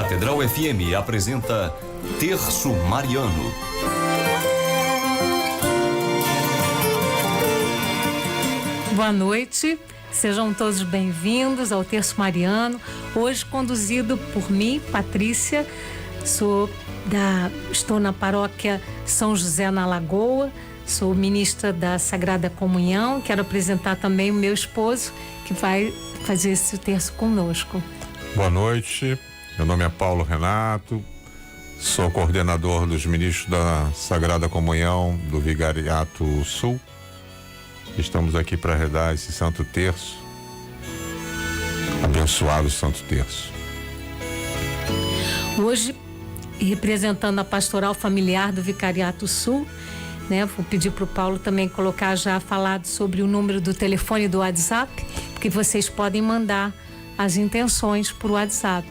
Catedral FM apresenta Terço Mariano. Boa noite, sejam todos bem-vindos ao Terço Mariano, hoje conduzido por mim, Patrícia. Estou na paróquia São José na Lagoa, sou ministra da Sagrada Comunhão. Quero apresentar também o meu esposo, que vai fazer esse terço conosco. Boa noite, meu nome é Paulo Renato, sou coordenador dos ministros da Sagrada Comunhão do Vicariato Sul. Estamos aqui para rezar esse Santo Terço, abençoado Santo Terço. Hoje, representando a Pastoral Familiar do Vicariato Sul, vou pedir para o Paulo também colocar já falado sobre o número do telefone do WhatsApp, porque vocês podem mandar as intenções por WhatsApp.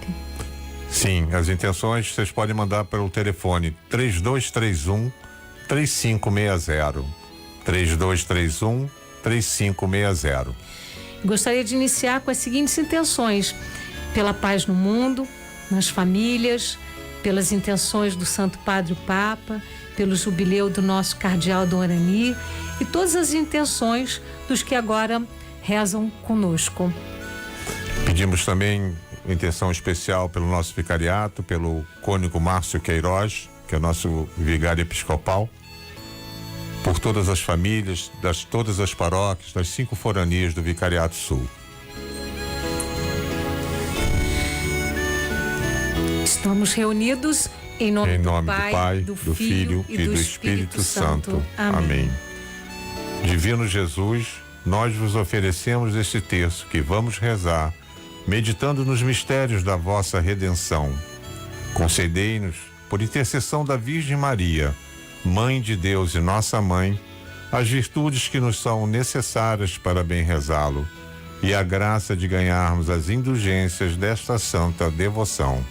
Sim, as intenções vocês podem mandar pelo telefone 3231-3560. 3231-3560. Gostaria de iniciar com as seguintes intenções: pela paz no mundo, nas famílias, pelas intenções do Santo Padre o Papa, pelo jubileu do nosso cardeal Dom Arani e todas as intenções dos que agora rezam conosco. Pedimos também intenção especial pelo nosso vicariato, pelo cônego Márcio Queiroz, que é o nosso vigário episcopal, por todas as famílias, todas as paróquias, das 5 foranias do Vicariato Sul. Estamos reunidos em nome do Pai, do Filho e do Espírito Santo. Amém. Divino Jesus, nós vos oferecemos este terço que vamos rezar, meditando nos mistérios da vossa redenção. Concedei-nos, por intercessão da Virgem Maria, Mãe de Deus e nossa Mãe, as virtudes que nos são necessárias para bem rezá-lo e a graça de ganharmos as indulgências desta santa devoção.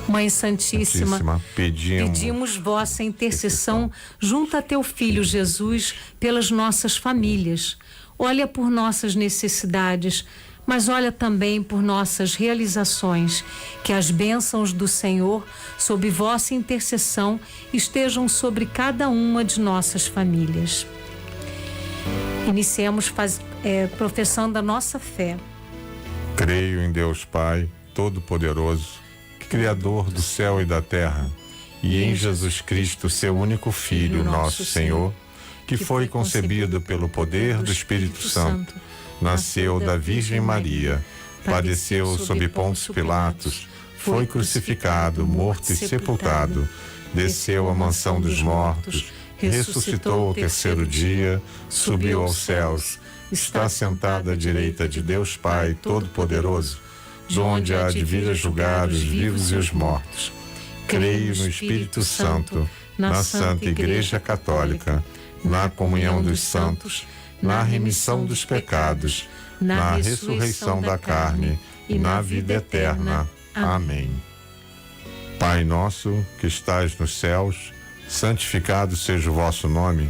Mãe Santíssima, pedimos vossa intercessão junto a teu Filho Jesus pelas nossas famílias. Olha por nossas necessidades, mas olha também por nossas realizações, que as bênçãos do Senhor, sob vossa intercessão, estejam sobre cada uma de nossas famílias. Iniciemos professando a nossa fé. Creio em Deus Pai, Todo-Poderoso, Criador do céu e da terra, e em Jesus Cristo, seu único Filho, nosso Senhor, que foi concebido pelo poder do Espírito Santo, nasceu da Virgem Maria, padeceu sob Pôncio Pilatos, foi crucificado, morto e sepultado, desceu à mansão dos mortos, ressuscitou ao terceiro dia, subiu aos céus, está sentado à direita de Deus Pai Todo-Poderoso, de onde há de vir a julgar os vivos e os mortos. Creio no Espírito Santo, na Santa Igreja Católica, na comunhão dos santos, na remissão dos pecados, na ressurreição da carne e na vida eterna. Amém. Pai nosso, que estais nos céus, santificado seja o vosso nome.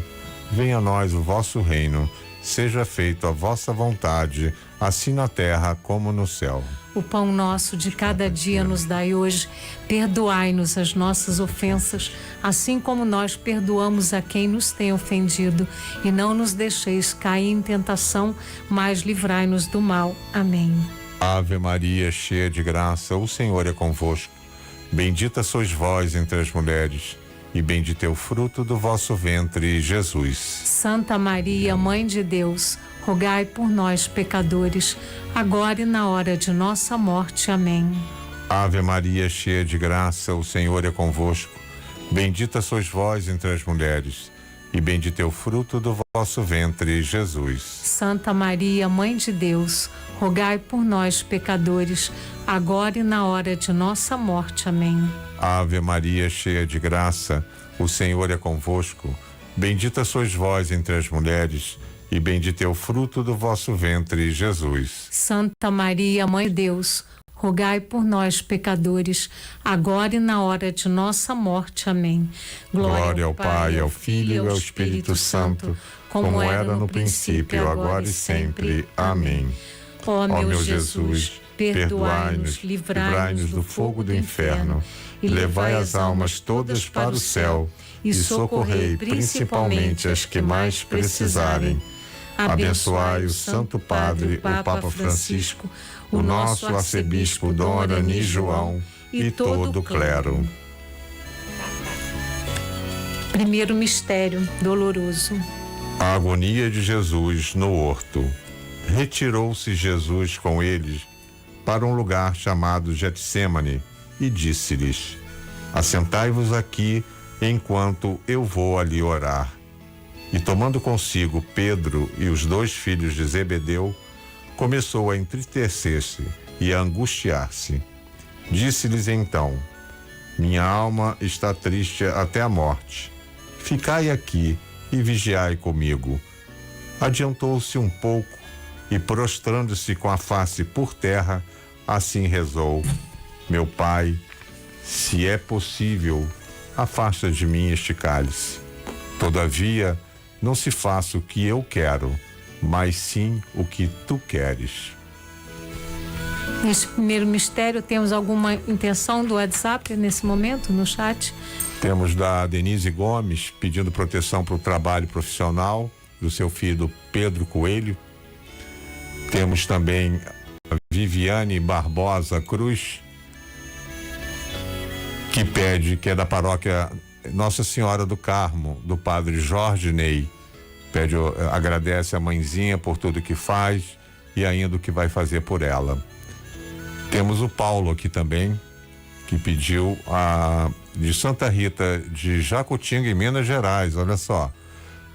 Venha a nós o vosso reino. Seja feita a vossa vontade, assim na terra como no céu. O pão nosso de cada dia nos dai hoje. Perdoai-nos as nossas ofensas, assim como nós perdoamos a quem nos tem ofendido. E não nos deixeis cair em tentação, mas livrai-nos do mal. Amém. Ave Maria, cheia de graça, o Senhor é convosco. Bendita sois vós entre as mulheres, e bendito é o fruto do vosso ventre, Jesus. Santa Maria, Mãe de Deus, rogai por nós, pecadores, agora e na hora de nossa morte. Amém. Ave Maria, cheia de graça, o Senhor é convosco. Bendita sois vós entre as mulheres, e bendito é o fruto do vosso ventre, Jesus. Santa Maria, Mãe de Deus, rogai por nós, pecadores, agora e na hora de nossa morte. Amém. Ave Maria, cheia de graça, o Senhor é convosco. Bendita sois vós entre as mulheres, e bendito é o fruto do vosso ventre, Jesus. Santa Maria, Mãe de Deus, rogai por nós, pecadores, agora e na hora de nossa morte. Amém. Glória ao Pai, ao Filho e ao Espírito Santo, como era no princípio, agora e sempre. Amém. Ó meu Jesus, perdoai-nos, livrai-nos do fogo do inferno e levai as almas todas para o céu e socorrei principalmente as que mais precisarem. Abençoai o Santo Padre, o Papa Francisco, o nosso arcebispo Dom Arani João e todo o clero. Primeiro mistério doloroso. A agonia de Jesus no horto. Retirou-se Jesus com eles para um lugar chamado Getsêmani e disse-lhes: assentai-vos aqui enquanto eu vou ali orar. E tomando consigo Pedro e os 2 filhos de Zebedeu, começou a entristecer-se e a angustiar-se. Disse-lhes então: minha alma está triste até a morte. Ficai aqui e vigiai comigo. Adiantou-se um pouco e, prostrando-se com a face por terra, assim rezou: meu Pai, se é possível, afasta de mim este cálice. Todavia, não se faça o que eu quero, mas sim o que tu queres. Nesse primeiro mistério, temos alguma intenção do WhatsApp nesse momento, no chat? Temos da Denise Gomes pedindo proteção para o trabalho profissional do seu filho Pedro Coelho. Temos também a Viviane Barbosa Cruz, que pede, que é da paróquia Nossa Senhora do Carmo, do padre Jorge Ney. Agradece a mãezinha por tudo que faz e ainda o que vai fazer por ela. Temos o Paulo aqui também, que pediu de Santa Rita de Jacutinga, em Minas Gerais. Olha só,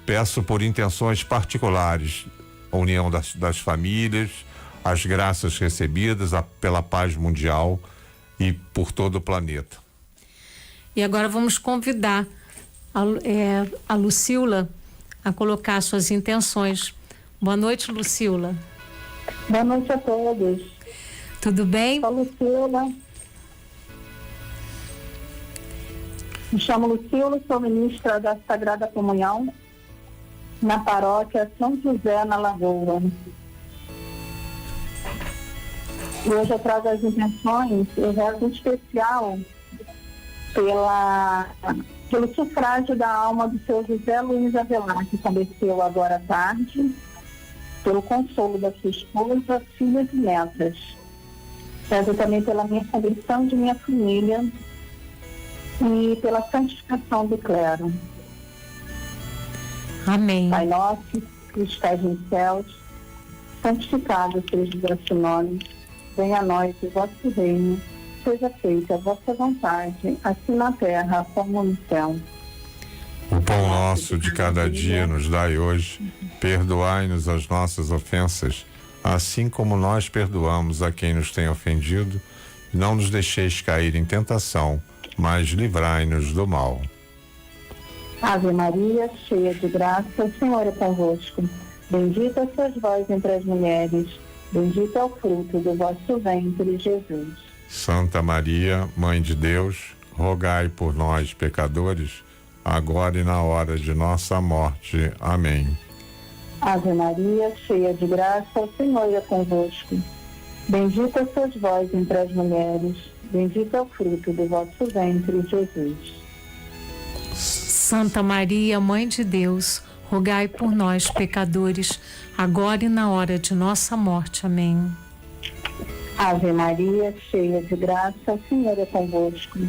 peço por intenções particulares a união das famílias, as graças recebidas pela paz mundial e por todo o planeta. E agora vamos convidar a Lucila a colocar suas intenções. Boa noite, Lucila. Boa noite a todos. Tudo bem? Sou Lucila. Me chamo Lucila, sou ministra da Sagrada Comunhão na paróquia São José, na Lagoa. E hoje eu trago as intenções, eu rezo em especial pelo sufrágio da alma do seu José Luiz Avelar, que faleceu agora à tarde, pelo consolo da sua esposa, filhas e netas. Rezo também pela minha conversão de minha família e pela santificação do clero. Amém. Pai nosso, que estás nos céus, santificado seja o vosso nome, venha a nós o vosso reino, seja feita a vossa vontade, assim na terra como no céu. O pão nosso de cada dia nos dai hoje, perdoai-nos as nossas ofensas, assim como nós perdoamos a quem nos tem ofendido, e não nos deixeis cair em tentação, mas livrai-nos do mal. Ave Maria, cheia de graça, o Senhor é convosco. Bendita sois vós entre as mulheres, bendito é o fruto do vosso ventre, Jesus. Santa Maria, Mãe de Deus, rogai por nós, pecadores, agora e na hora de nossa morte. Amém. Ave Maria, cheia de graça, o Senhor é convosco. Bendita sois vós entre as mulheres, bendito é o fruto do vosso ventre, Jesus. Santa Maria, Mãe de Deus, rogai por nós, pecadores, agora e na hora de nossa morte. Amém. Ave Maria, cheia de graça, o Senhor é convosco.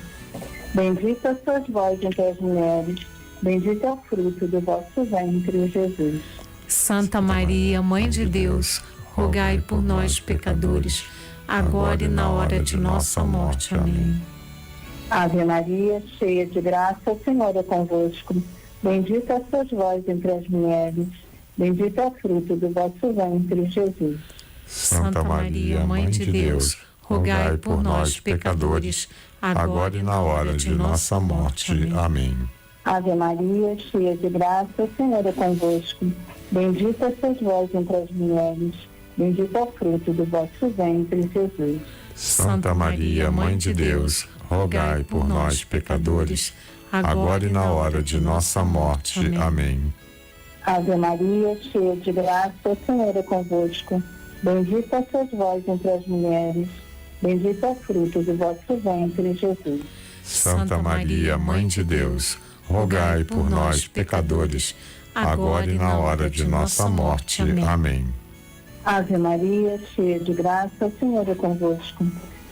Bendita sois vós entre as mulheres, bendito é o fruto do vosso ventre, Jesus. Santa Maria, Mãe de Deus, rogai por nós, pecadores, agora e na hora de nossa morte. Amém. Ave Maria, cheia de graça, o Senhor é convosco. Bendita sois vós entre as mulheres, bendito é o fruto do vosso ventre, Jesus. Santa Maria, Mãe de Deus, rogai por nós, pecadores, agora e na hora de nossa morte. Amém. Ave Maria, cheia de graça, o Senhor é convosco. Bendita sois vós entre as mulheres, bendito é o fruto do vosso ventre, Jesus. Santa Maria, Mãe de Deus, rogai por nós, pecadores, agora e na hora de nossa morte. Amém. Ave Maria, cheia de graça, o Senhor é convosco. Bendita sois vós entre as mulheres, bendito é o fruto do vosso ventre, Jesus. Santa Maria, Mãe de Deus, rogai por nós, pecadores, agora e na hora de nossa morte. Amém. Ave Maria, cheia de graça, o Senhor é convosco.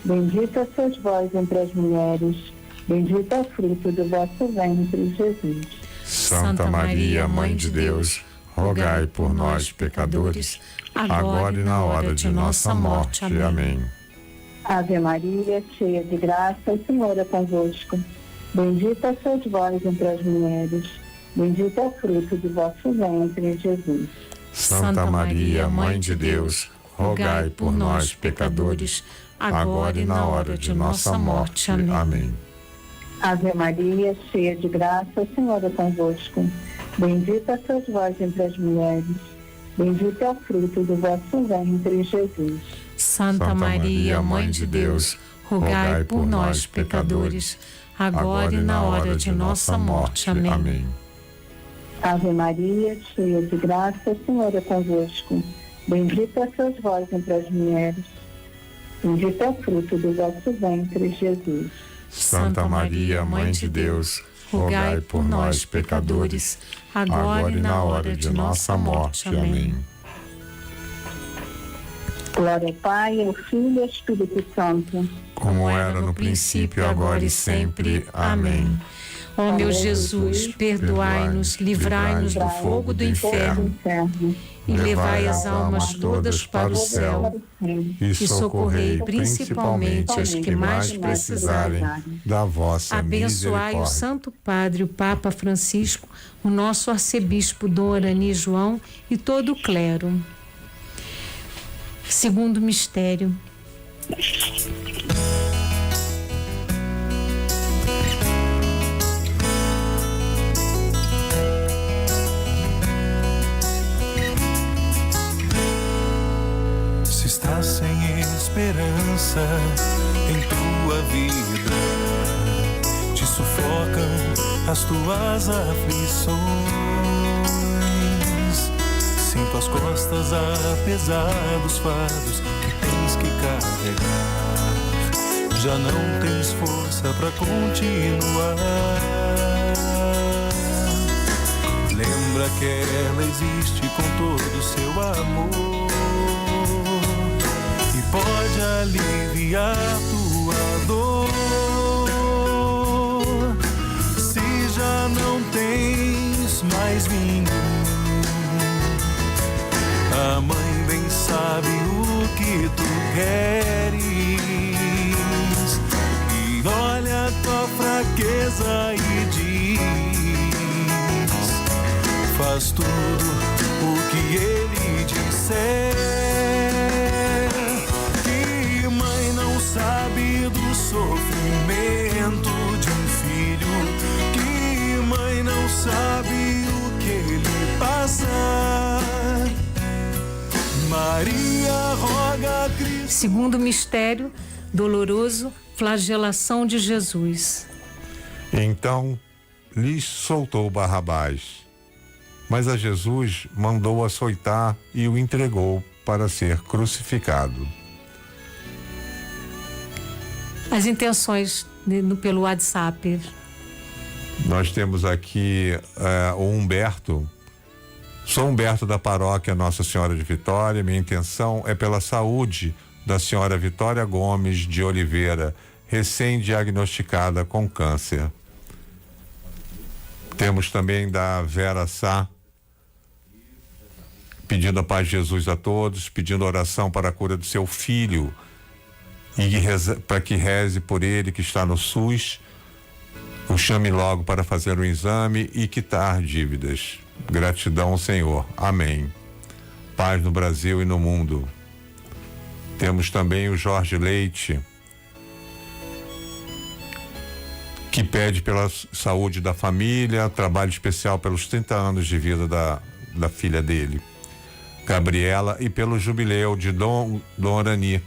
Bendita sois vós entre as mulheres, bendito é o fruto do vosso ventre, Jesus. Santa Maria, Mãe de Deus, rogai por nós, pecadores, agora e na hora de nossa morte. Amém. Ave Maria, cheia de graça, o Senhor é convosco. Bendita sois vós entre as mulheres, bendito é o fruto do vosso ventre, Jesus. Santa Maria, Mãe de Deus, rogai por nós, pecadores, agora e na hora de nossa morte. Amém. Ave Maria, cheia de graça, o Senhor é convosco. Bendita sois vós entre as mulheres, bendito é o fruto do vosso ventre, Jesus. Santa Maria, Mãe de Deus, rogai por nós, pecadores, agora e na hora de nossa morte. Amém. Ave Maria, cheia de graça, o Senhor é convosco. Bendita sois vós entre as mulheres, bendito é o fruto do vosso ventre, Jesus. Santa Maria, Mãe de Deus, rogai por nós, pecadores, agora e na hora de nossa morte. Amém. Glória ao Pai, ao Filho e ao Espírito Santo. Como era no princípio, agora e sempre. Amém. Ó meu Jesus, perdoai-nos, livrai-nos do fogo do inferno e levai as almas todas para o céu e socorrei principalmente as que mais precisarem da vossa Abençoai o Santo Padre, o Papa Francisco, o nosso arcebispo Dom Arani João e todo o clero. Segundo mistério. Se estás sem esperança em tua vida, te sufocam as tuas aflições. Sinto as costas a pesar dos fardos que tens que carregar. Já não tens força pra continuar. Lembra que ela existe com todo o seu amor e pode aliviar tua dor. Se já não tens mais ninguém, a mãe bem sabe o que tu queres e olha a tua fraqueza e diz: faz tudo o que ele disser. Que mãe não sabe do sofrimento de um filho? Que mãe não sabe o que ele passa? Maria roga a Cristo. Segundo mistério doloroso, flagelação de Jesus. Então lhes soltou Barrabás, mas a Jesus mandou açoitar e o entregou para ser crucificado. As intenções pelo WhatsApp. Nós temos aqui o Humberto. Sou Humberto da paróquia Nossa Senhora de Vitória. Minha intenção é pela saúde da senhora Vitória Gomes de Oliveira, recém-diagnosticada com câncer. Temos também da Vera Sá, pedindo a paz de Jesus a todos, pedindo oração para a cura do seu filho e para que reze por ele que está no SUS, o chame logo para fazer o exame e quitar dívidas. Gratidão ao Senhor. Amém. Paz no Brasil e no mundo. Temos também o Jorge Leite, que pede pela saúde da família, trabalho especial pelos 30 anos de vida da filha dele, Gabriela, e pelo jubileu de Dom Arani.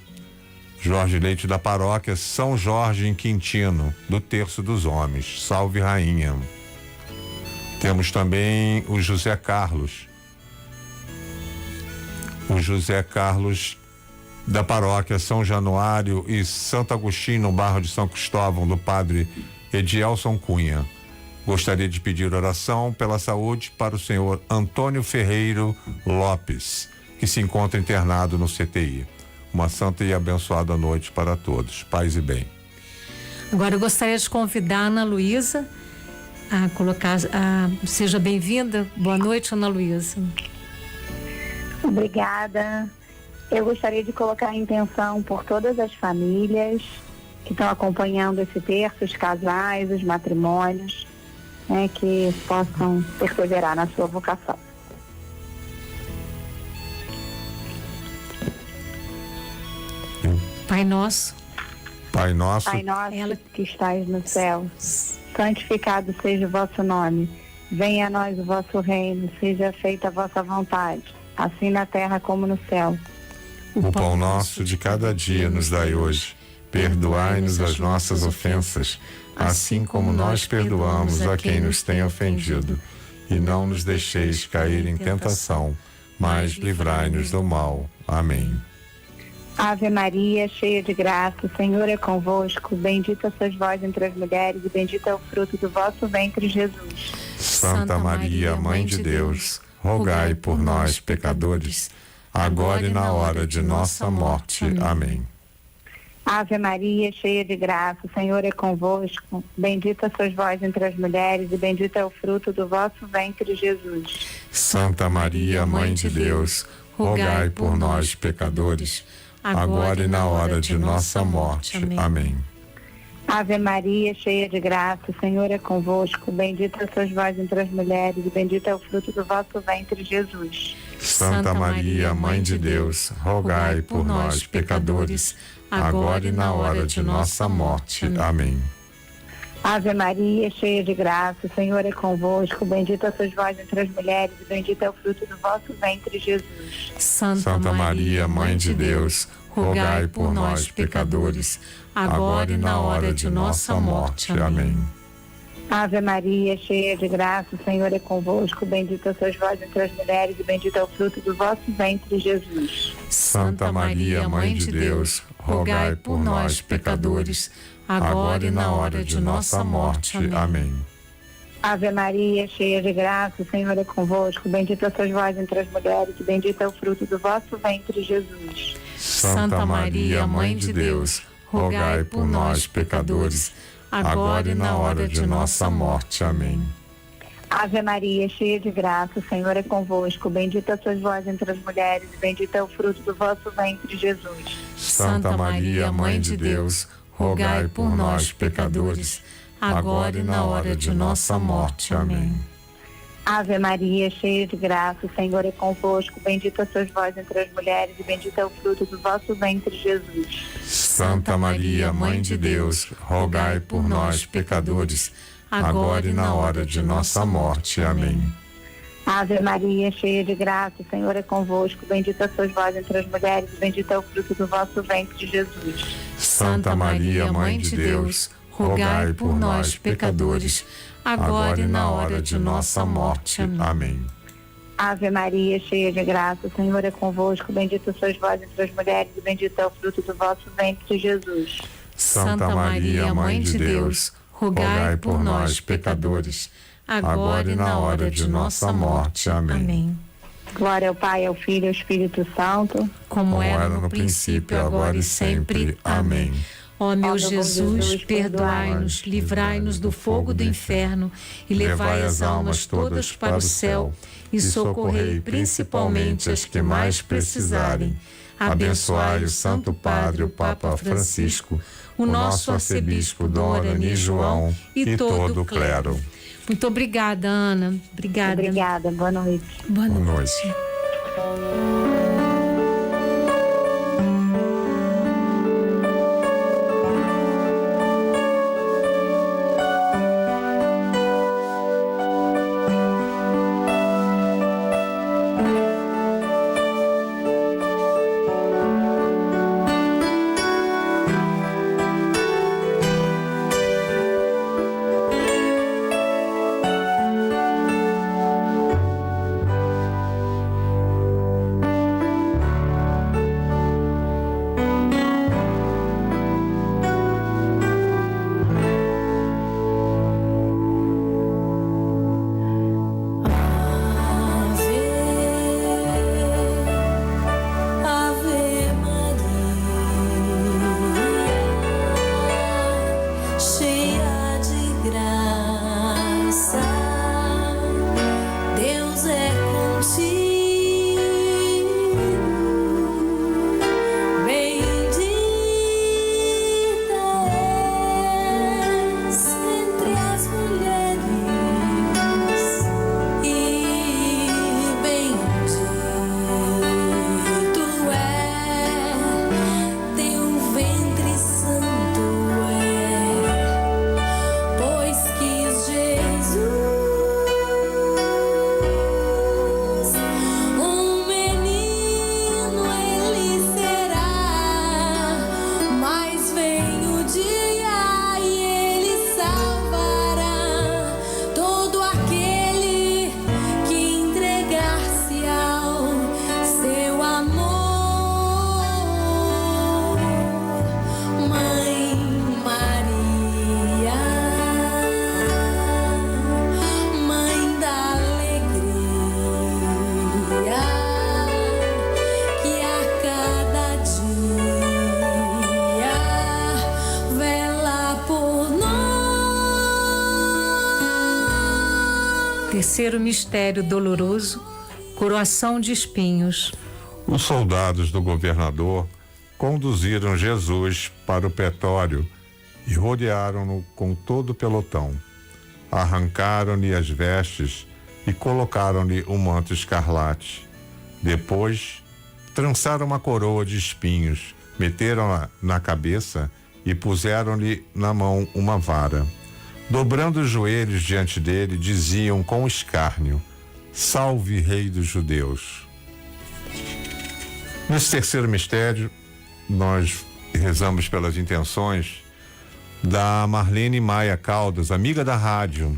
Jorge Leite da paróquia São Jorge em Quintino, do Terço dos Homens. Salve Rainha. Temos também o José Carlos, o José Carlos da paróquia São Januário e Santo Agostinho, no bairro de São Cristóvão, do padre Edielson Cunha. Gostaria de pedir oração pela saúde para o senhor Antônio Ferreiro Lopes, que se encontra internado no CTI. Uma santa e abençoada noite para todos. Paz e bem. Agora eu gostaria de convidar a Ana Luísa a colocar. Seja bem-vinda. Boa noite, Ana Luísa. Obrigada. Eu gostaria de colocar a intenção por todas as famílias que estão acompanhando esse terço, os casais, os matrimônios, né, que possam perseverar na sua vocação. Pai nosso. Pai nosso. Pai nosso que estais no céu, santificado seja o vosso nome. Venha a nós o vosso reino, seja feita a vossa vontade, assim na terra como no céu. O pão nosso de cada dia nos dai hoje. Perdoai-nos as nossas ofensas, assim como nós perdoamos a quem nos tem ofendido. E não nos deixeis cair em tentação, mas livrai-nos do mal. Amém. Ave Maria, cheia de graça, o Senhor é convosco. Bendita sois vós entre as mulheres e bendito é o fruto do vosso ventre, Jesus. Santa Maria, Mãe de Deus, rogai por nós, pecadores, agora e na hora de nossa morte. Amém. Ave Maria, cheia de graça, o Senhor é convosco. Bendita sois vós entre as mulheres e bendito é o fruto do vosso ventre, Jesus. Santa Maria, Mãe de Deus, rogai por nós, pecadores, agora e na hora de nossa morte. Amém. Ave Maria, cheia de graça, o Senhor é convosco. Bendita sois vós entre as mulheres e bendito é o fruto do vosso ventre, Jesus. Santa Maria, Mãe de Deus, rogai por nós, pecadores, agora e na hora de nossa morte. Amém. Ave Maria, cheia de graça, o Senhor é convosco. Bendita sois vós entre as mulheres e bendito é o fruto do vosso ventre, Jesus. Santa Maria, Mãe de Deus, rogai por nós, pecadores, agora e na hora de nossa morte. Amém. Ave Maria, cheia de graça, o Senhor é convosco. Bendita sois vós entre as mulheres e bendito é o fruto do vosso ventre, Jesus. Santa Maria, Mãe de Deus, rogai por nós, pecadores, agora e na hora de nossa morte. Amém. Ave Maria, cheia de graça, o Senhor é convosco. Bendita sois vós entre as mulheres e bendito é o fruto do vosso ventre, Jesus. Santa Maria, Mãe de Deus, rogai por nós, pecadores, agora e na hora de nossa morte. Amém. Ave Maria, cheia de graça, o Senhor é convosco. Bendita sois vós entre as mulheres e bendito é o fruto do vosso ventre, Jesus. Santa Maria, Mãe de Deus, rogai por nós, pecadores, agora e na hora de nossa morte. Amém. Ave Maria, cheia de graça, o Senhor é convosco. Bendita sois vós entre as mulheres e bendito é o fruto do vosso ventre, Jesus. Santa Maria, Mãe de Deus, rogai por nós, pecadores, agora e na hora de nossa morte. Amém. Ave Maria, cheia de graça, o Senhor é convosco. Bendita sois vós entre as mulheres e bendito é o fruto do vosso ventre, Jesus. Santa Maria, Mãe de Deus, rogai por nós, pecadores, agora e na hora de nossa morte. Amém. Ave Maria, cheia de graça, o Senhor é convosco. Bendita sois vós entre as mulheres e bendito é o fruto do vosso ventre, Jesus. Santa Maria, Mãe de Deus, rogai por nós, pecadores, agora e na hora de nossa morte. Amém. Glória ao Pai, ao Filho e ao Espírito Santo, como era no princípio, agora e sempre. Amém. Ó meu Jesus, perdoai-nos, livrai-nos do fogo do inferno e levai as almas todas para o céu e socorrei principalmente as que mais precisarem. Abençoai o Santo Padre, o Papa Francisco, o nosso arcebispo Dom Arani João e todo o clero. Muito obrigada, Ana. Obrigada. Obrigada, boa noite. Boa noite. Boa noite. Terceiro mistério doloroso, coroação de espinhos. Os soldados do governador conduziram Jesus para o pretório e rodearam-no com todo o pelotão. Arrancaram-lhe as vestes e colocaram-lhe um manto escarlate. Depois, trançaram uma coroa de espinhos, meteram-a na cabeça e puseram-lhe na mão uma vara. Dobrando os joelhos diante dele, diziam com escárnio: Salve, Rei dos Judeus. Nesse terceiro mistério, nós rezamos pelas intenções da Marlene Maia Caldas, amiga da rádio,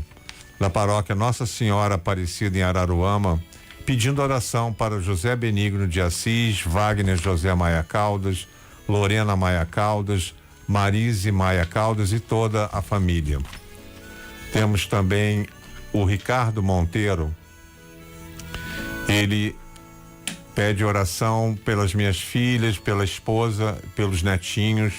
da paróquia Nossa Senhora Aparecida em Araruama, pedindo oração para José Benigno de Assis, Wagner José Maia Caldas, Lorena Maia Caldas, Marise Maia Caldas e toda a família. Temos também o Ricardo Monteiro. Ele pede oração pelas minhas filhas, pela esposa, pelos netinhos,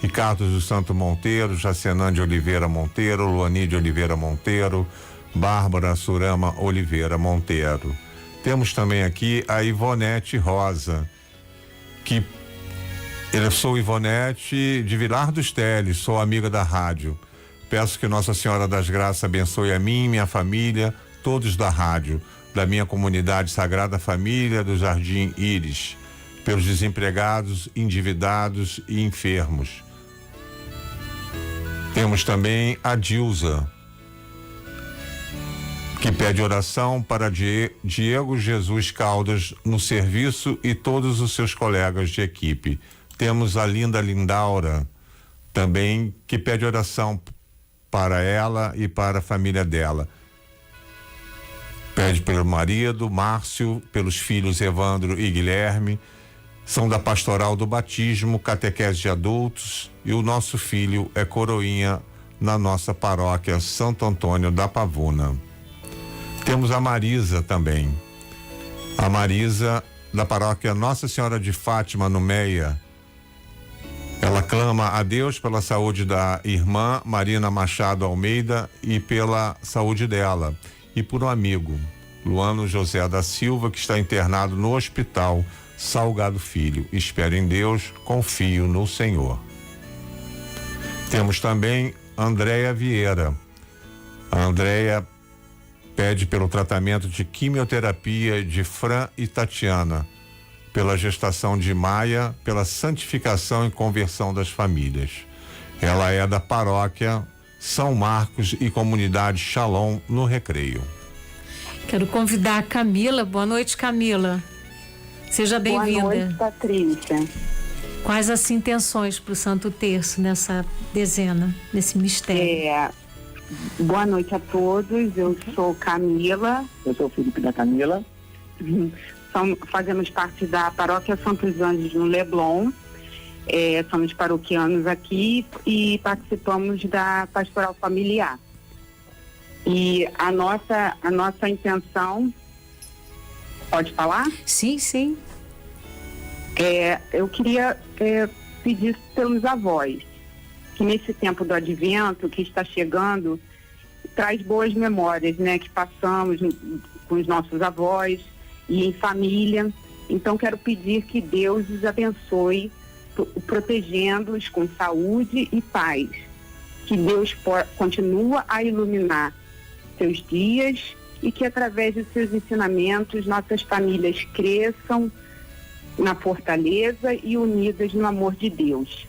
Ricardo do Santo Monteiro, Jacenã de Oliveira Monteiro, Luani de Oliveira Monteiro, Bárbara Surama Oliveira Monteiro. Temos também aqui a Ivonete Rosa, que eu sou Ivonete de Vilar dos Teles, sou amiga da rádio. Peço que Nossa Senhora das Graças abençoe a mim, minha família, todos da rádio, da minha comunidade Sagrada Família do Jardim Íris, pelos desempregados, endividados e enfermos. Temos também a Dilza, que pede oração para Diego Jesus Caldas no serviço e todos os seus colegas de equipe. Temos a linda Lindaura também, que pede oração para ela e para a família dela. Pede pelo marido, Márcio, pelos filhos Evandro e Guilherme, são da Pastoral do Batismo, catequese de adultos, e o nosso filho é coroinha na nossa paróquia Santo Antônio da Pavuna. Temos a Marisa também. A Marisa da paróquia Nossa Senhora de Fátima, no Meia. Ela clama a Deus pela saúde da irmã Marina Machado Almeida e pela saúde dela. E por um amigo, Luano José da Silva, que está internado no hospital Salgado Filho. Espero em Deus, confio no Senhor. Temos também Andréia Vieira. A Andréia pede pelo tratamento de quimioterapia de Fran e Tatiana, pela gestação de Maia, pela santificação e conversão das famílias. Ela é da paróquia São Marcos e comunidade Shalom, no Recreio. Quero convidar a Camila. Boa noite, Camila. Seja bem-vinda. Boa noite, Patrícia. Quais as intenções para o Santo Terço nessa dezena, nesse mistério? Boa noite a todos. Eu sou Camila. Eu sou o Felipe da Camila. Fazemos parte da Paróquia Santos Anjos no Leblon. Somos paroquianos aqui e participamos da Pastoral Familiar. E a nossa intenção... Pode falar? Sim, sim. Eu queria pedir pelos avós, que nesse tempo do advento que está chegando, traz boas memórias, né? Que passamos com os nossos avós e em família. Então quero pedir que Deus os abençoe, protegendo-os com saúde e paz. Que Deus continue a iluminar seus dias e que através de seus ensinamentos nossas famílias cresçam na fortaleza e unidas no amor de Deus.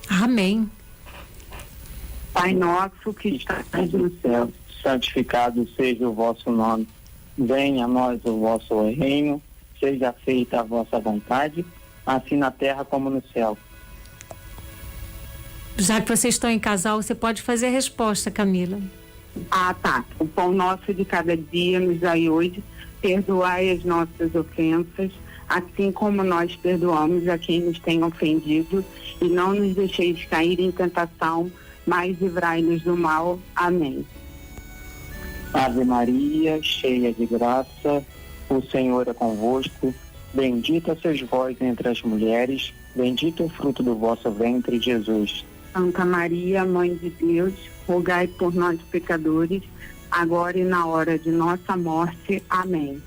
Amém. Pai nosso que estás no céu, santificado seja o vosso nome. Venha a nós o vosso reino, seja feita a vossa vontade, assim na terra como no céu. Já que vocês estão em casal, você pode fazer a resposta, Camila. Tá. O pão nosso de cada dia nos dai hoje, perdoai as nossas ofensas, assim como nós perdoamos a quem nos tem ofendido, e não nos deixeis cair em tentação, mas livrai-nos do mal. Amém. Ave Maria, cheia de graça, o Senhor é convosco, bendita sois vós entre as mulheres, bendito o fruto do vosso ventre, Jesus. Santa Maria, Mãe de Deus, rogai por nós pecadores, agora e na hora de nossa morte. Amém.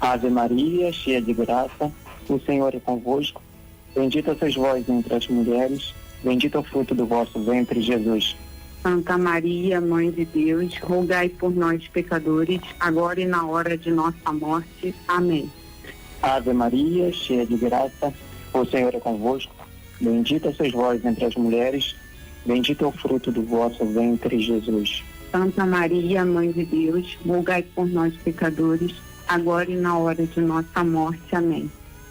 Ave Maria, cheia de graça, o Senhor é convosco. Bendita sois vós entre as mulheres, bendito é o fruto do vosso ventre, Jesus. Santa Maria, Mãe de Deus, rogai por nós, pecadores, agora e na hora de nossa morte. Amém. Ave Maria, cheia de graça, o Senhor é convosco. Bendita sois vós entre as mulheres, bendito é o fruto do vosso ventre, Jesus. Santa Maria, Mãe de Deus, rogai por nós, pecadores, agora e na hora de nossa morte. Amém.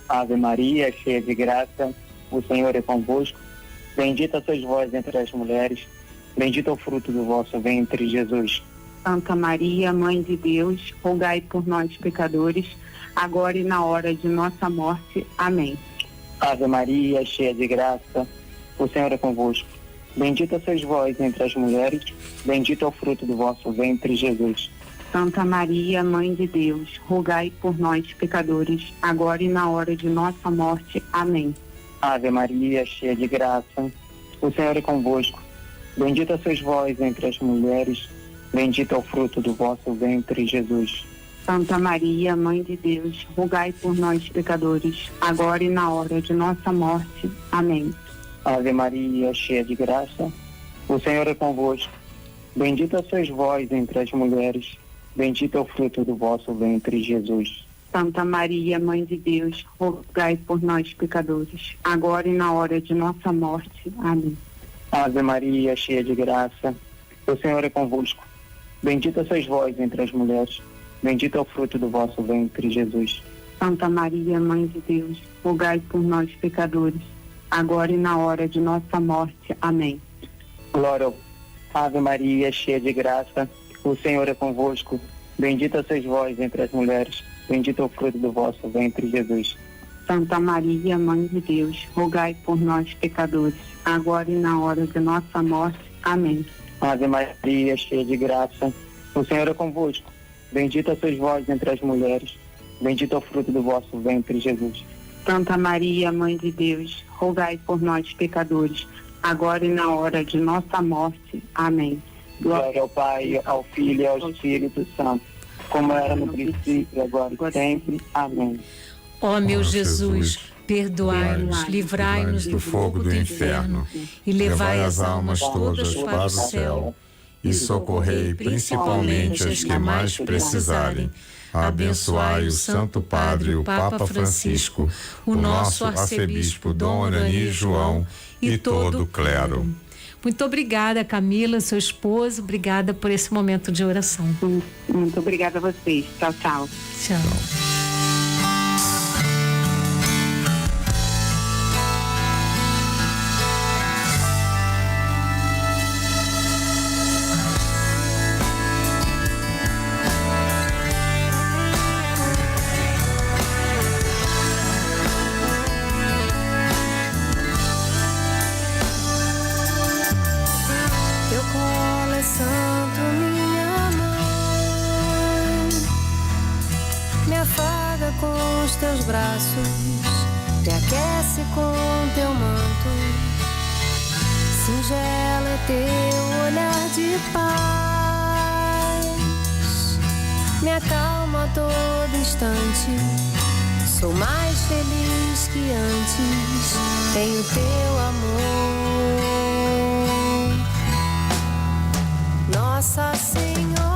Ave Maria, cheia de graça, o Senhor é convosco. Bendita sois vós entre as mulheres, bendito é o fruto do vosso ventre, Jesus. Santa Maria, Mãe de Deus, rogai por nós, pecadores, agora e na hora de nossa morte. Amém. Ave Maria, cheia de graça, o Senhor é convosco. Bendita sois vós entre as mulheres, bendito é o fruto do vosso ventre, Jesus. Santa Maria, Mãe de Deus, rogai por nós, pecadores, agora e na hora de nossa morte. Amém. Ave Maria, cheia de graça, o Senhor é convosco. Bendita sois vós entre as mulheres, bendito é o fruto do vosso ventre, Jesus. Santa Maria, Mãe de Deus, rogai por nós, pecadores, agora e na hora de nossa morte. Amém. Ave Maria, cheia de graça, o Senhor é convosco. Bendita sois vós entre as mulheres, bendito é o fruto do vosso ventre, Jesus. Santa Maria, Mãe de Deus, rogai por nós, pecadores, agora e na hora de nossa morte. Amém. Ave Maria, cheia de graça, o Senhor é convosco. Bendita sois vós entre as mulheres, bendito é o fruto do vosso ventre, Jesus. Santa Maria, Mãe de Deus, rogai por nós, pecadores, agora e na hora de nossa morte. Amém. Glória ao Ave Maria, cheia de graça, o Senhor é convosco. Bendita sois vós entre as mulheres, bendito é o fruto do vosso ventre, Jesus. Santa Maria, Mãe de Deus, rogai por nós, pecadores, agora e na hora de nossa morte. Amém. Ave Maria, cheia de graça, o Senhor é convosco. Bendita sois vós entre as mulheres, bendito é o fruto do vosso ventre, Jesus. Santa Maria, Mãe de Deus, rogai por nós, pecadores, agora e na hora de nossa morte. Amém. Glória ao Pai, ao Filho e ao Espírito Santo, como era no princípio, agora e sempre. Amém. Ó meu Jesus, perdoai-nos, livrai-nos do fogo do inferno e levai as almas todas para o céu e socorrei principalmente as que mais precisarem. Abençoai o Santo Padre, o Papa Francisco, o nosso arcebispo Dom Arani João e todo o clero. Muito obrigada, Camila, seu esposo. Obrigada por esse momento de oração. Muito obrigada a vocês. Tchau, tchau. Tchau. Teus braços te aquece com teu manto, singelo é teu olhar de paz, me acalma a todo instante, sou mais feliz que antes, tenho teu amor. Nossa Senhora,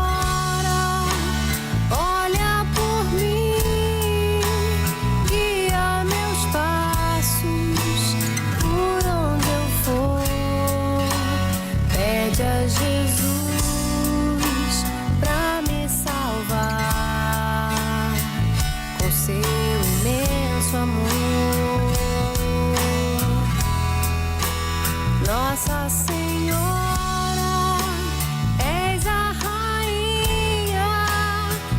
Nossa Senhora, és a rainha,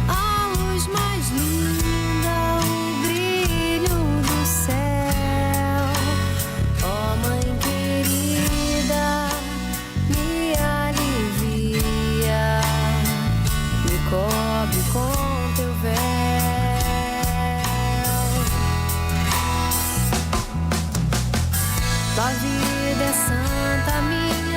a luz mais linda, o brilho do céu. Ó Mãe querida, me alivia, me cobre com teu véu. Tua vida é santa, minha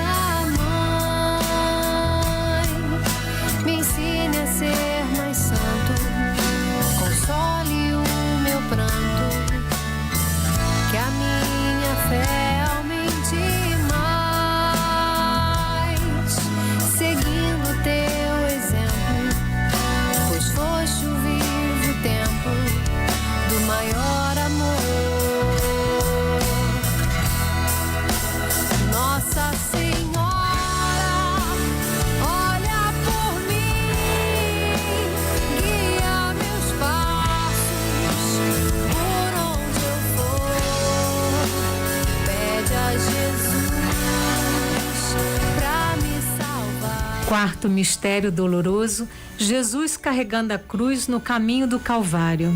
Quarto mistério doloroso, Jesus carregando a cruz no caminho do Calvário.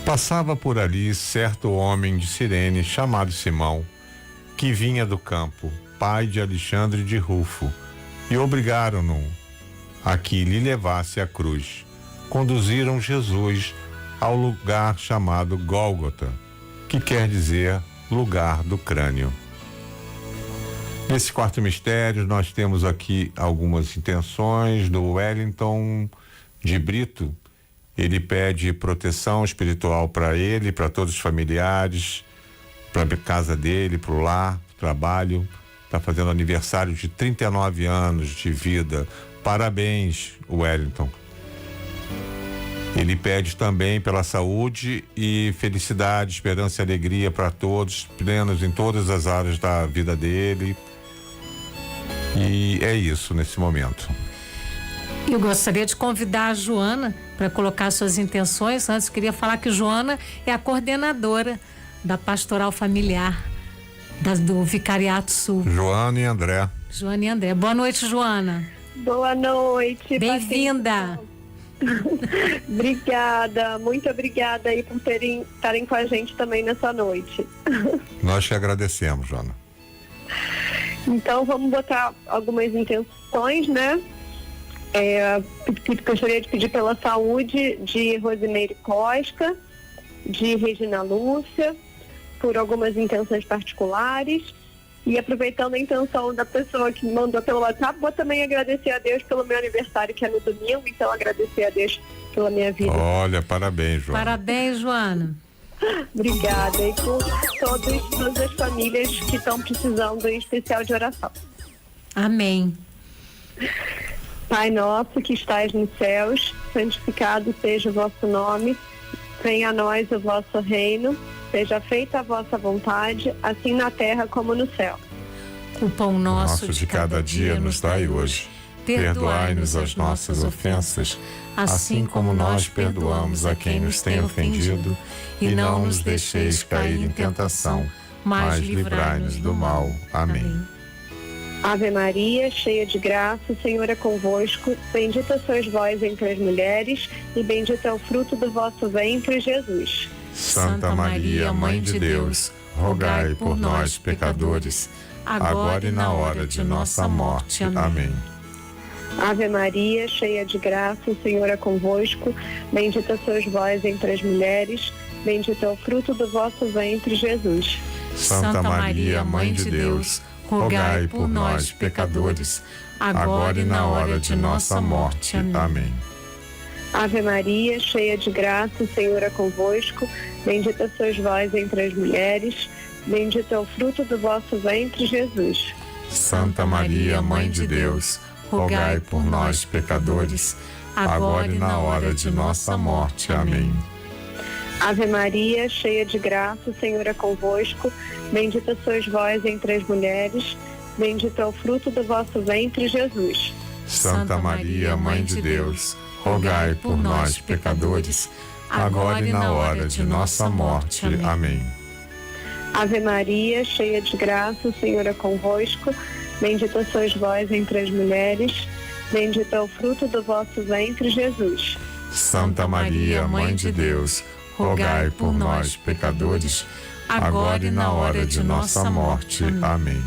Passava por ali certo homem de Cirene chamado Simão, que vinha do campo, pai de Alexandre de Rufo, e obrigaram-no a que lhe levasse a cruz. Conduziram Jesus ao lugar chamado Gólgota, que quer dizer lugar do crânio. Nesse quarto mistério, nós temos aqui algumas intenções do Wellington de Brito. Ele pede proteção espiritual para ele, para todos os familiares, para a casa dele, para o lar, trabalho. Está fazendo aniversário de 39 anos de vida. Parabéns, Wellington. Ele pede também pela saúde e felicidade, esperança e alegria para todos, plenos em todas as áreas da vida dele. E é isso nesse momento. Eu gostaria de convidar a Joana para colocar suas intenções. Antes, queria falar que Joana é a coordenadora da Pastoral Familiar do Vicariato Sul. Joana e André. Joana e André. Boa noite, Joana. Boa noite. Bem-vinda. Obrigada, muito obrigada aí por estarem com a gente também nessa noite. Nós te agradecemos, Joana. Então vamos botar algumas intenções, né? Gostaria de pedir pela saúde de Rosimeire Costa, de Regina Lúcia, por algumas intenções particulares. E aproveitando a intenção da pessoa que me mandou pelo WhatsApp, vou também agradecer a Deus pelo meu aniversário, que é no domingo, então agradecer a Deus pela minha vida. Olha, parabéns, Joana. Parabéns, Joana. Obrigada. E por todas as famílias que estão precisando, em especial, de oração. Amém. Pai nosso que estais nos céus, santificado seja o vosso nome, venha a nós o vosso reino, seja feita a vossa vontade, assim na terra como no céu. O pão nosso de cada dia nos dai hoje. Perdoai-nos as nossas ofensas, assim como nós perdoamos a quem nos tem ofendido, e não nos deixeis cair em tentação, mas livrai-nos do mal. Amém. Ave Maria, cheia de graça, o Senhor é convosco, bendita sois vós entre as mulheres, e bendito é o fruto do vosso ventre, Jesus. Santa Maria, Mãe de Deus, rogai por nós, pecadores, agora e na hora de nossa morte. Amém. Ave Maria, cheia de graça, o Senhor é convosco, bendita sois vós entre as mulheres, bendito é o fruto do vosso ventre, Jesus. Santa Maria, Mãe de Deus, rogai por nós, pecadores, agora e na hora de nossa morte. Amém. Ave Maria, cheia de graça, o Senhor é convosco, bendita sois vós entre as mulheres, bendito é o fruto do vosso ventre, Jesus. Santa Maria, Mãe de Deus, rogai por nós, pecadores, agora e na hora de nossa morte. Amém. Ave Maria, cheia de graça, o Senhor é convosco, bendita sois vós entre as mulheres, bendito é o fruto do vosso ventre, Jesus. Santa Maria, Mãe de Deus, rogai por nós, pecadores, agora e na hora de nossa morte. Amém. Ave Maria, cheia de graça, o Senhor é convosco, bendita sois vós entre as mulheres, bendito é o fruto do vosso ventre, Jesus. Santa Maria, Mãe de Deus, rogai por nós, pecadores, agora e na hora de nossa morte. Amém.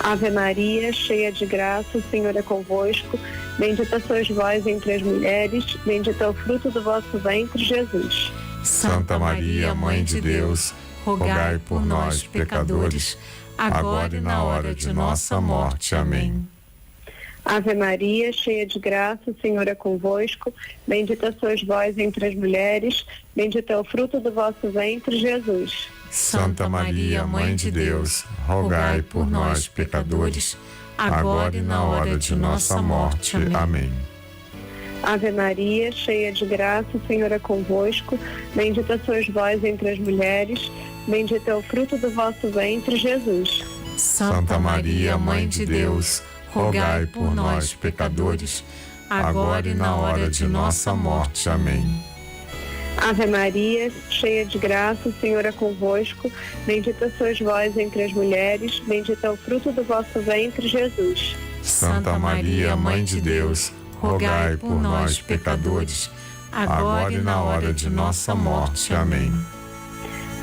Ave Maria, cheia de graça, o Senhor é convosco, bendita sois vós entre as mulheres, bendito é o fruto do vosso ventre, Jesus. Santa Maria, Mãe de Deus, rogai por nós, pecadores, agora e na hora de nossa morte. Amém. Ave Maria, cheia de graça, o Senhor é convosco, bendita sois vós entre as mulheres, bendito é o fruto do vosso ventre, Jesus. Santa Maria, Mãe de Deus, rogai por nós, pecadores, agora e na hora de nossa morte. Amém. Ave Maria, cheia de graça, o Senhor é convosco, bendita sois vós entre as mulheres, bendito é o fruto do vosso ventre, Jesus. Santa Maria, Mãe de Deus, rogai por nós, pecadores, agora e na hora de nossa morte. Amém. Ave Maria, cheia de graça, o Senhor é convosco, bendita sois vós entre as mulheres, bendito é o fruto do vosso ventre, Jesus. Santa Maria, Mãe de Deus, rogai por nós, pecadores, agora e na hora de nossa morte. Amém.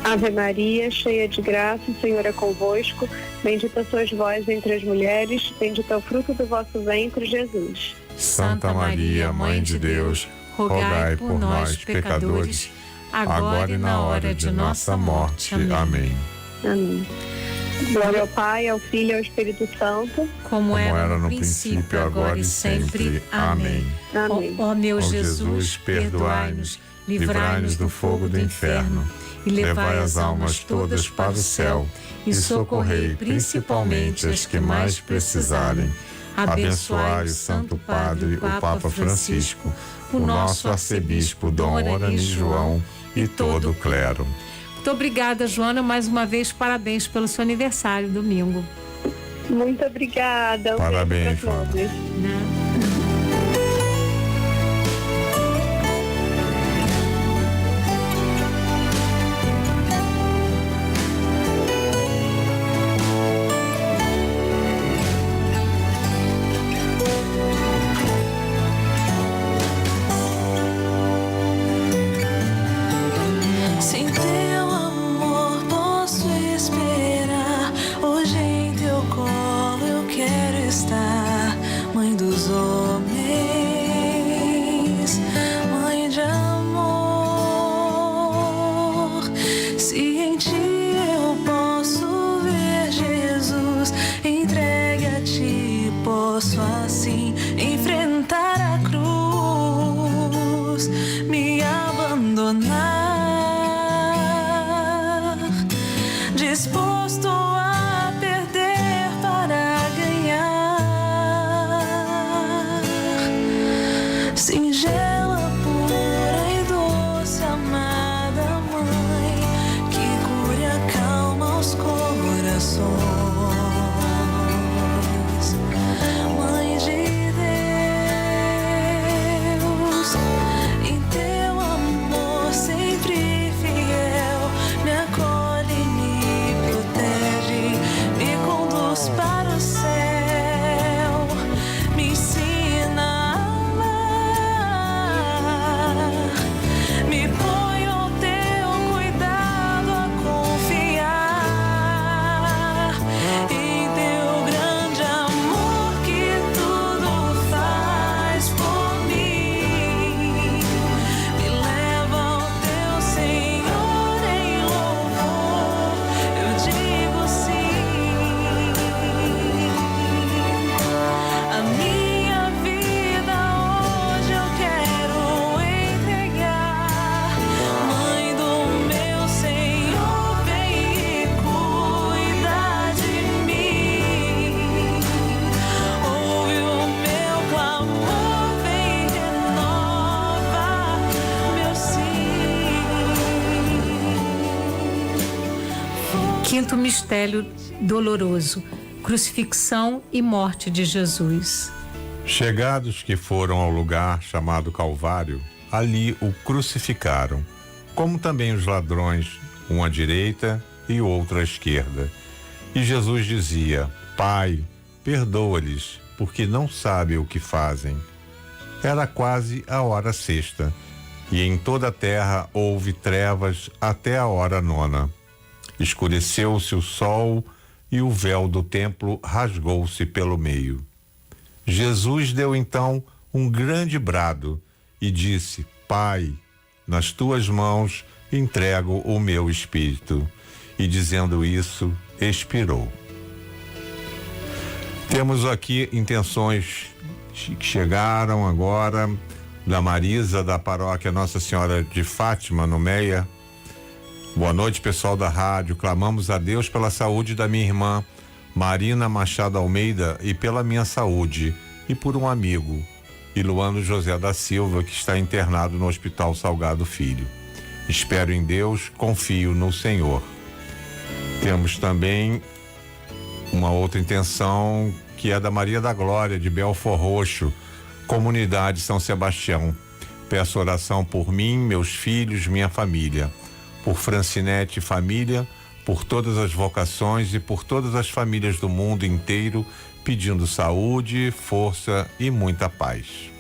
Ave Maria, cheia de graça, o Senhor é convosco. Bendita sois vós entre as mulheres, bendito é o fruto do vosso ventre, Jesus. Santa Maria, Mãe de Deus, rogai por nós, pecadores, agora e na hora de nossa morte. Amém. Amém. Glória ao Pai, ao Filho e ao Espírito Santo, como era no princípio, agora e sempre. Amém. Amém. Ó meu Jesus, perdoai-nos, livrai-nos do fogo do inferno e levai as almas todas para o céu e socorrei principalmente as que mais precisarem. Abençoai o Santo Padre, o Papa Francisco, o nosso arcebispo Dom Orani João e todo o clero. Muito obrigada, Joana, mais uma vez, parabéns pelo seu aniversário, domingo. Muito obrigada. Parabéns, Joana. Posso assim enfrentar a cruz, me abandonar, disposto a perder para ganhar. Singela, pura e doce, amada Mãe, que cure e acalma os corações. Quinto mistério doloroso: crucifixão e morte de Jesus. Chegados que foram ao lugar chamado Calvário, ali o crucificaram, como também os ladrões, um à direita e outro à esquerda. E Jesus dizia: Pai, perdoa-lhes, porque não sabem o que fazem. Era quase a hora sexta, e em toda a terra houve trevas até a hora nona. Escureceu-se o sol e o véu do templo rasgou-se pelo meio. Jesus deu então um grande brado e disse: Pai, nas tuas mãos entrego o meu espírito. E dizendo isso, expirou. Temos aqui intenções que chegaram agora da Marisa, da paróquia Nossa Senhora de Fátima, no Meia. Boa noite, pessoal da rádio. Clamamos a Deus pela saúde da minha irmã Marina Machado Almeida e pela minha saúde, e por um amigo, Iluano José da Silva, que está internado no Hospital Salgado Filho. Espero em Deus, confio no Senhor. Temos também uma outra intenção, que é da Maria da Glória, de Belfor Roxo, comunidade São Sebastião. Peço oração por mim, meus filhos, minha família. Por Francinete e família, por todas as vocações e por todas as famílias do mundo inteiro, pedindo saúde, força e muita paz.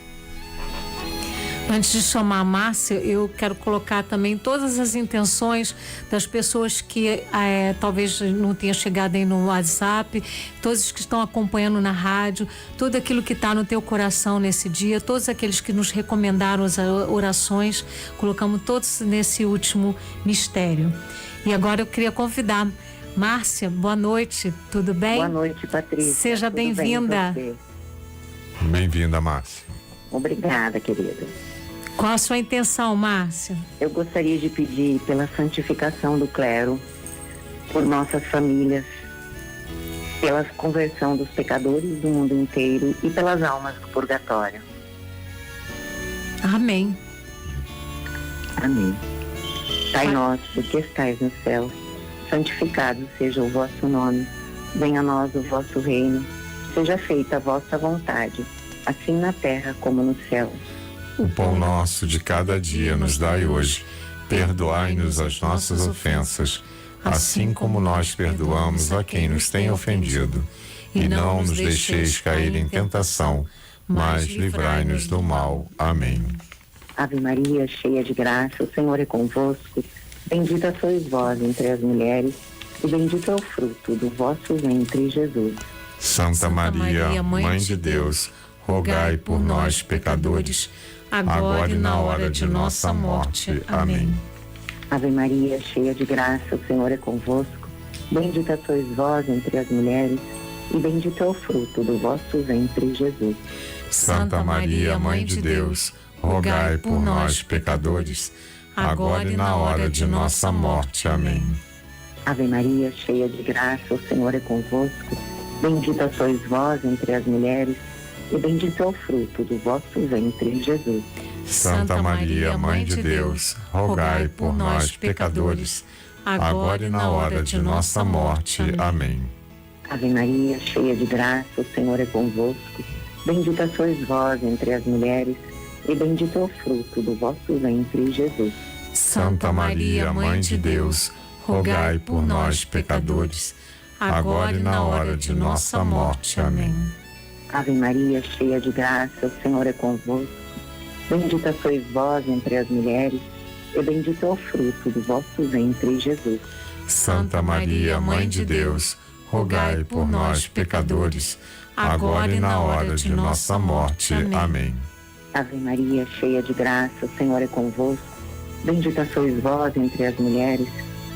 Antes de chamar a Márcia, eu quero colocar também todas as intenções das pessoas que talvez não tenha chegado aí no WhatsApp, todos que estão acompanhando na rádio, tudo aquilo que está no teu coração nesse dia, todos aqueles que nos recomendaram as orações, colocamos todos nesse último mistério. E agora eu queria convidar Márcia, boa noite, tudo bem? Boa noite, Patrícia. Seja bem-vinda. Bem-vinda, Márcia. Obrigada, querida. Qual a sua intenção, Márcia? Eu gostaria de pedir pela santificação do clero, por nossas famílias, pela conversão dos pecadores do mundo inteiro e pelas almas do purgatório. Amém. Amém. Pai nosso, que estais no céu, santificado seja o vosso nome. Venha a nós o vosso reino. Seja feita a vossa vontade, assim na terra como no céu. O pão nosso de cada dia nos dai hoje. Perdoai-nos as nossas ofensas, assim como nós perdoamos a quem nos tem ofendido. E não nos deixeis cair em tentação, mas livrai-nos do mal. Amém. Ave Maria, cheia de graça, o Senhor é convosco. Bendita sois vós entre as mulheres, e bendito é o fruto do vosso ventre, Jesus. Santa Maria, Mãe de Deus, rogai por nós, pecadores, agora e na hora de nossa morte. Amém. Ave Maria, cheia de graça, o Senhor é convosco. Bendita sois vós entre as mulheres, e bendito é o fruto do vosso ventre, Jesus. Santa Maria, Mãe de Deus, rogai por nós, pecadores, agora e na hora de nossa morte. Amém. Ave Maria, cheia de graça, o Senhor é convosco. Bendita sois vós entre as mulheres, e bendito é o fruto do vosso ventre, Jesus. Santa Maria, Mãe de Deus, rogai por nós, pecadores, agora e na hora de nossa morte. Amém. Ave Maria, cheia de graça, o Senhor é convosco. Bendita sois vós entre as mulheres, e bendito é o fruto do vosso ventre, Jesus. Santa Maria, Mãe de Deus, rogai por nós, pecadores, agora e na hora de nossa morte. Amém. Ave Maria, cheia de graça, o Senhor é convosco. Bendita sois vós entre as mulheres, e bendito é o fruto do vosso ventre, Jesus. Santa Maria, Mãe de Deus, rogai por nós, pecadores, agora e na hora de nossa morte. Amém. Ave Maria, cheia de graça, o Senhor é convosco. Bendita sois vós entre as mulheres,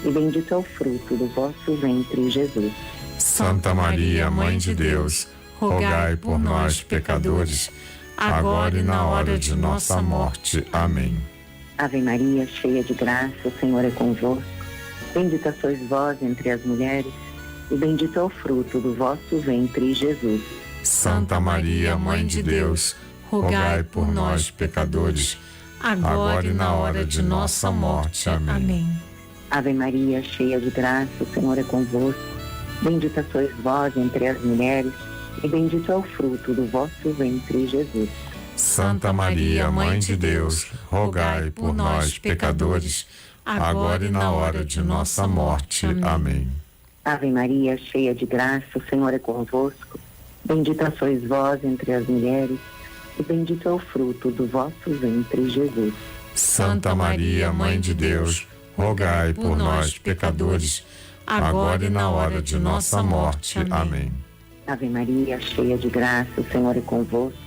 e bendito é o fruto do vosso ventre, Jesus. Santa Maria, Mãe de Deus, rogai por nós, pecadores, agora e na hora de nossa morte. Amém. Ave Maria, cheia de graça, o Senhor é convosco. Bendita sois vós entre as mulheres, e bendito é o fruto do vosso ventre, Jesus. Santa Maria, Mãe de Deus, rogai por nós, pecadores, agora e na hora de nossa morte. Amém. Ave Maria, cheia de graça, o Senhor é convosco. Bendita sois vós entre as mulheres, e bendito é o fruto do vosso ventre, Jesus. Santa Maria, Mãe de Deus, rogai por nós, pecadores, agora e na hora de nossa morte. Amém. Ave Maria, cheia de graça, o Senhor é convosco. Bendita sois vós entre as mulheres, e bendito é o fruto do vosso ventre, Jesus. Santa Maria, Mãe de Deus, rogai por nós, pecadores, agora e na hora de nossa morte. Amém. Ave Maria, cheia de graça, o Senhor é convosco.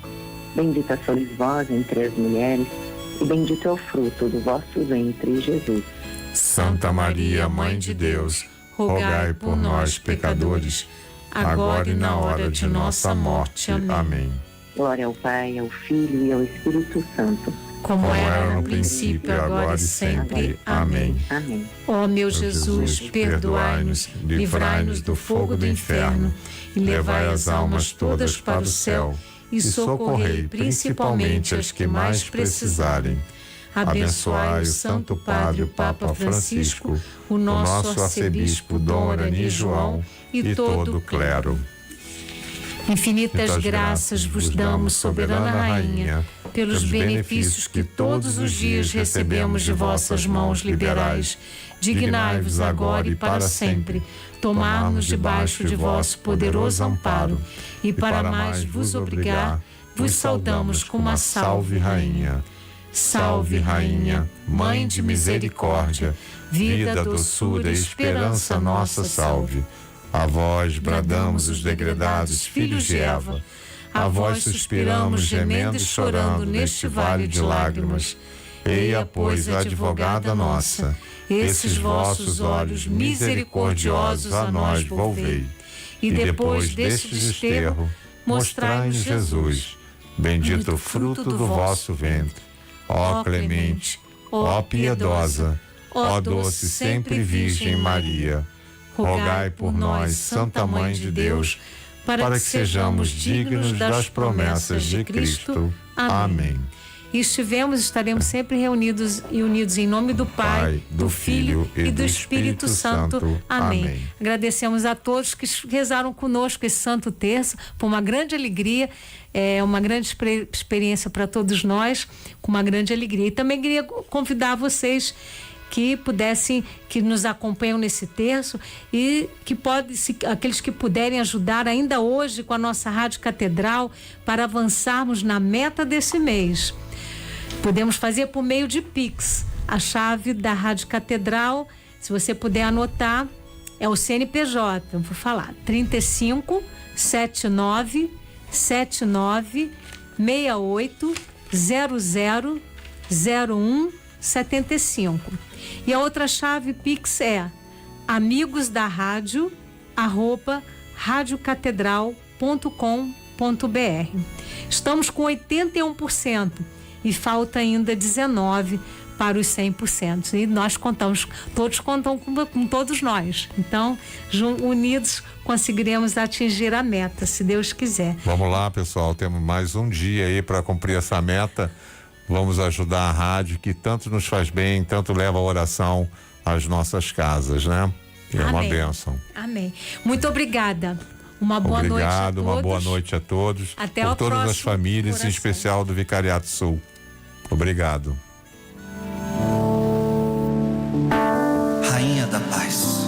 Bendita sois vós entre as mulheres, e bendito é o fruto do vosso ventre, Jesus. Santa Maria, Mãe de Deus, rogai por nós, pecadores, agora e na hora de nossa morte. Amém. Glória ao Pai, ao Filho e ao Espírito Santo, como era no princípio, agora e sempre. Amém. Amém. Ó meu Jesus, perdoai-nos, livrai-nos do fogo do inferno, e levai as almas todas para o céu, e socorrei principalmente as que mais precisarem. Abençoai o Santo Padre, o Papa Francisco, o nosso arcebispo Dom Arani João, e todo o clero. Infinitas graças vos damos, soberana Rainha, pelos benefícios que todos os dias recebemos de vossas mãos liberais. Dignai-vos agora e para sempre tomar-nos debaixo de vosso poderoso amparo, e para mais vos obrigar, vos saudamos com uma salve, Rainha. Salve, Rainha, Mãe de misericórdia, vida, doçura e esperança nossa, salve. A vós bradamos os degredados filhos de Eva, a vós suspiramos gemendo e chorando neste vale de lágrimas. Eia, pois, advogada nossa, esses vossos olhos misericordiosos a nós volvei. E depois deste desterro, mostrai-nos Jesus, bendito o fruto do vosso ventre. Ó clemente, ó piedosa, ó doce sempre Virgem Maria, rogai por nós, Santa Mãe de Deus, para que sejamos dignos das promessas de Cristo. Amém. E estaremos sempre reunidos e unidos em nome do Pai, do Filho e do Espírito Santo. Amém. Agradecemos a todos que rezaram conosco esse Santo Terço, por uma grande alegria, uma grande experiência para todos nós, com uma grande alegria. E também queria convidar vocês que nos acompanham nesse terço e aqueles que puderem ajudar ainda hoje com a nossa Rádio Catedral para avançarmos na meta desse mês. Podemos fazer por meio de Pix. A chave da Rádio Catedral, se você puder anotar, é o CNPJ, eu vou falar, 35 79 79 68 00 01 75. E a outra chave Pix é amigosdarradio@radiocatedral.com.br. Estamos com 81% e falta ainda 19% para os 100%. E nós todos contam com todos nós. Então, unidos, conseguiremos atingir a meta, se Deus quiser. Vamos lá, pessoal, temos mais um dia aí para cumprir essa meta. Vamos ajudar a rádio, que tanto nos faz bem, tanto leva a oração às nossas casas, né? É uma bênção. Amém. Muito obrigada. Uma boa noite a todos. Uma boa noite a todos. Até por todas as famílias, em especial do Vicariato Sul. Obrigado. Rainha da Paz.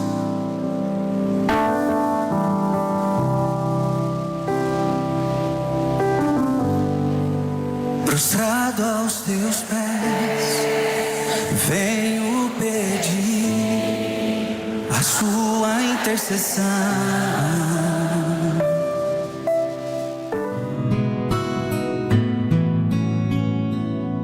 Prostrado aos teus pés, venho pedir a sua intercessão.